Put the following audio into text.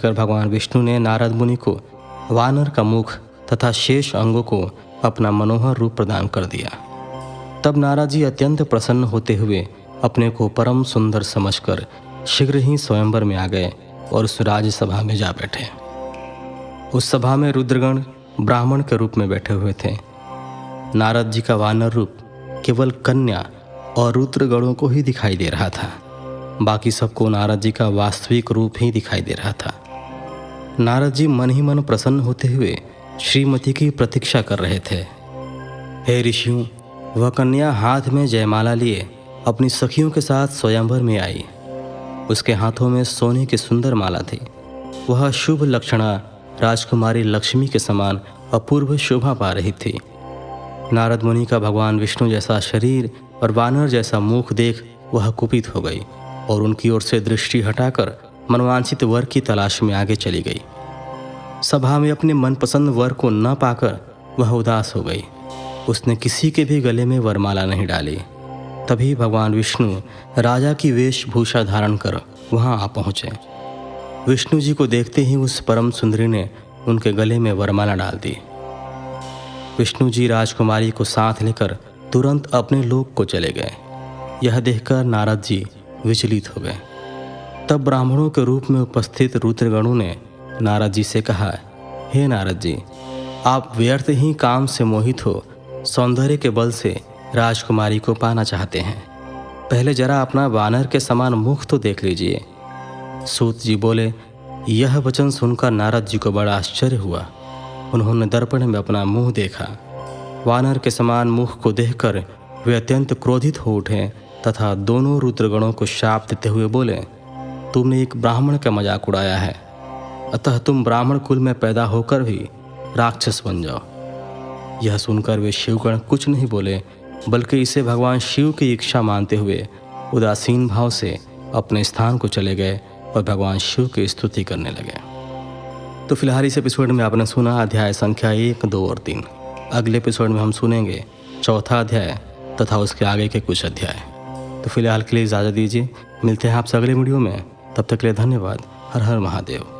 कर भगवान विष्णु ने नारद मुनि को वानर का मुख तथा शेष अंगों को अपना मनोहर रूप प्रदान कर दिया। तब नारद जी अत्यंत प्रसन्न होते हुए अपने को परम सुंदर समझकर शीघ्र ही स्वयंवर में आ गए और उस राजसभा में जा बैठे। उस सभा में रुद्रगण ब्राह्मण के रूप में बैठे हुए थे। नारद जी का वानर रूप केवल कन्या और रुद्रगणों को ही दिखाई दे रहा था, बाकी सबको नारद जी का वास्तविक रूप ही दिखाई दे रहा था। नारद जी मन ही मन प्रसन्न होते हुए श्रीमती की प्रतीक्षा कर रहे थे। हे ऋषियों, वह कन्या हाथ में जयमाला लिए अपनी सखियों के साथ स्वयंवर में आई। उसके हाथों में सोने की सुंदर माला थी। वह शुभ लक्षणा राजकुमारी लक्ष्मी के समान अपूर्व शोभा पा रही थी। नारद मुनि का भगवान विष्णु जैसा शरीर और वानर जैसा मुख देख वह कुपित हो गई और उनकी ओर से दृष्टि हटाकर मनवांछित वर की तलाश में आगे चली गई। सभा में अपने मनपसंद वर को न पाकर वह उदास हो गई। उसने किसी के भी गले में वरमाला नहीं डाली। तभी भगवान विष्णु राजा की वेशभूषा धारण कर वहां आ पहुंचे। विष्णु जी को देखते ही उस परम सुंदरी ने उनके गले में वरमाला डाल दी। विष्णु जी राजकुमारी को साथ लेकर तुरंत अपने लोक को चले गए। यह देखकर नारद जी विचलित हो गए। तब ब्राह्मणों के रूप में उपस्थित रुद्रगणों ने नारद जी से कहा, हे नारद जी, आप व्यर्थ ही काम से मोहित हो सौंदर्य के बल से राजकुमारी को पाना चाहते हैं। पहले जरा अपना वानर के समान मुख तो देख लीजिए। सूत जी बोले। यह वचन सुनकर नारद जी को बड़ा आश्चर्य हुआ। उन्होंने दर्पण में अपना मुंह देखा। वानर के समान मुख को देखकर वे अत्यंत क्रोधित हो उठे तथा दोनों रुद्रगणों को शाप देते हुए बोले, तुमने एक ब्राह्मण का मजाक उड़ाया है, अतः तुम ब्राह्मण कुल में पैदा होकर भी राक्षस बन जाओ। यह सुनकर वे शिवगण कुछ नहीं बोले, बल्कि इसे भगवान शिव की इच्छा मानते हुए उदासीन भाव से अपने स्थान को चले गए और भगवान शिव की स्तुति करने लगे। तो फिलहाल इस एपिसोड में आपने सुना अध्याय संख्या 1, 2 और 3। अगले एपिसोड में हम सुनेंगे चौथा अध्याय तथा उसके आगे के कुछ अध्याय। तो फिलहाल के लिए इजाज़त दीजिए। मिलते हैं आपसे अगले वीडियो में। तब तक के लिए धन्यवाद। हर हर महादेव।